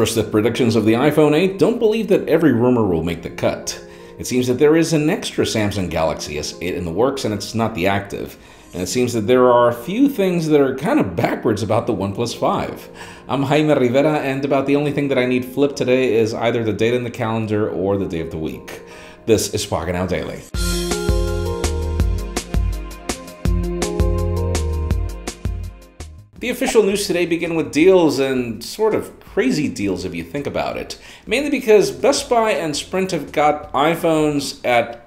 Trusted predictions of the iPhone 8 don't believe that every rumor will make the cut. It seems that there is an extra Samsung Galaxy S8 in the works and it's not the active. And it seems that there are a few things that are kind of backwards about the OnePlus 5. I'm Jaime Rivera, and about the only thing that I need flipped today is either the date in the calendar or the day of the week. This is Pocketnow Daily. The official news today begin with deals, and sort of crazy deals if you think about it. Mainly because Best Buy and Sprint have got iPhones at,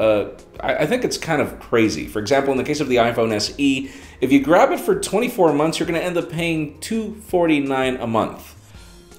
I think it's kind of crazy. For example, in the case of the iPhone SE, if you grab it for 24 months, you're going to end up paying $249 a month.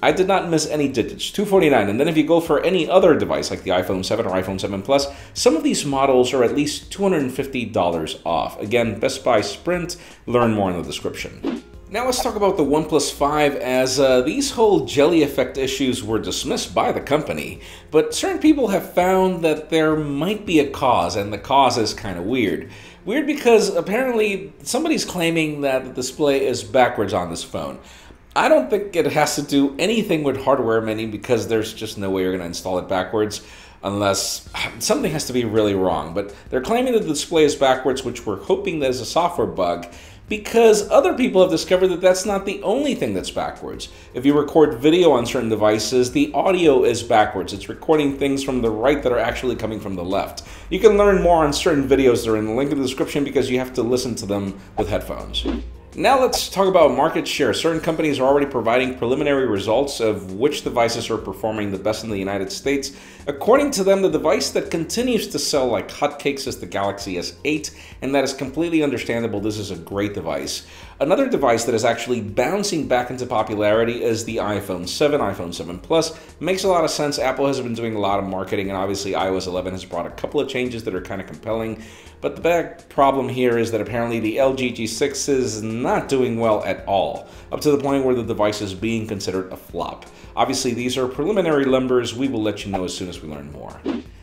I did not miss any digits, $249. And then if you go for any other device like the iPhone 7 or iPhone 7 Plus, some of these models are at least $250 off. Again, Best Buy, Sprint, learn more in the description. Now let's talk about the OnePlus 5, as these whole jelly effect issues were dismissed by the company, but certain people have found that there might be a cause, and the cause is kind of weird. Weird because apparently somebody's claiming that the display is backwards on this phone. I don't think it has to do anything with hardware, mainly because there's just no way you're going to install it backwards unless something has to be really wrong. But they're claiming that the display is backwards, which we're hoping that is a software bug, because other people have discovered that that's not the only thing that's backwards. If you record video on certain devices, the audio is backwards. It's recording things from the right that are actually coming from the left. You can learn more on certain videos that are in the link in the description because you have to listen to them with headphones. Now let's talk about Marketshare. Certain companies are already providing preliminary results of which devices are performing the best in the United States. According to them, the device that continues to sell like hotcakes is the Galaxy S8, and that is completely understandable. This is a great device. Another device that is actually bouncing back into popularity is the iPhone 7, iPhone 7 Plus. Makes a lot of sense. Apple has been doing a lot of marketing, and obviously iOS 11 has brought a couple of changes that are kind of compelling. But the big problem here is that apparently the LG G6 is not doing well at all, up to the point where the device is being considered a flop. Obviously, these are preliminary numbers. We will let you know as soon as we learn more.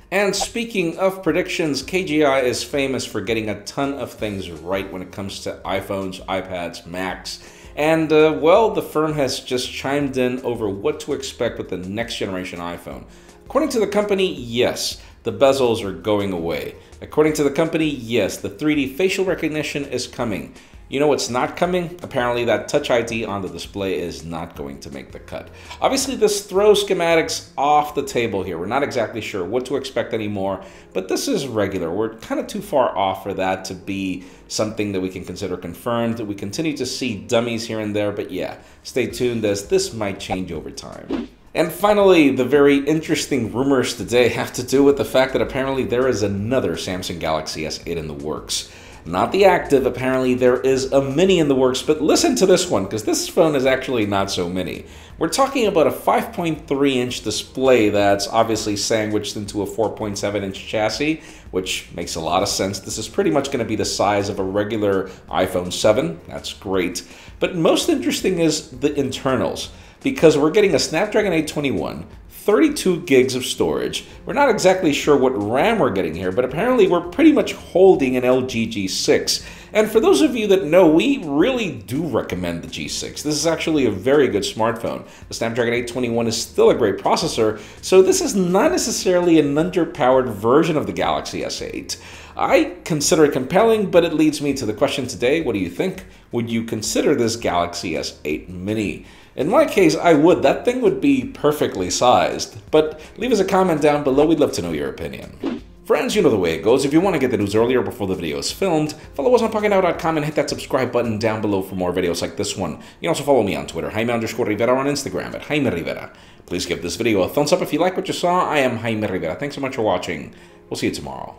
And speaking of predictions, KGI is famous for getting a ton of things right when it comes to iPhones, iPads, Macs. And, well, the firm has just chimed in over what to expect with the next generation iPhone. According to the company, yes, the bezels are going away. According to the company, yes, the 3D facial recognition is coming. You know what's not coming? Apparently that Touch ID on the display is not going to make the cut. Obviously this throws schematics off the table here. We're not exactly sure what to expect anymore, but this is regular. We're kind of too far off for that to be something that we can consider confirmed. We continue to see dummies here and there, but yeah, stay tuned as this might change over time. And finally, the very interesting rumors today have to do with the fact that apparently there is another Samsung Galaxy S8 in the works. Not the active, apparently there is a mini in the works, but listen to this one, because this phone is actually not so mini. We're talking about a 5.3-inch display that's obviously sandwiched into a 4.7-inch chassis, which makes a lot of sense. This is pretty much going to be the size of a regular iPhone 7. That's great. But most interesting is the internals, because we're getting a Snapdragon 821, 32 gigs of storage. We're not exactly sure what RAM we're getting here, but apparently we're pretty much holding an LG G6. And for those of you that know, we really do recommend the G6. This is actually a very good smartphone. The Snapdragon 821 is still a great processor, so this is not necessarily an underpowered version of the Galaxy S8. I consider it compelling, but it leads me to the question today: what do you think? Would you consider this Galaxy S8 mini? In my case, I would. That thing would be perfectly sized. But leave us a comment down below. We'd love to know your opinion. Friends, you know the way it goes. If you want to get the news earlier before the video is filmed, follow us on Pocketnow.com and hit that subscribe button down below for more videos like this one. You can also follow me on Twitter, Jaime_Rivera, on Instagram at Jaime Rivera. Please give this video a thumbs up if you like what you saw. I am Jaime Rivera. Thanks so much for watching. We'll see you tomorrow.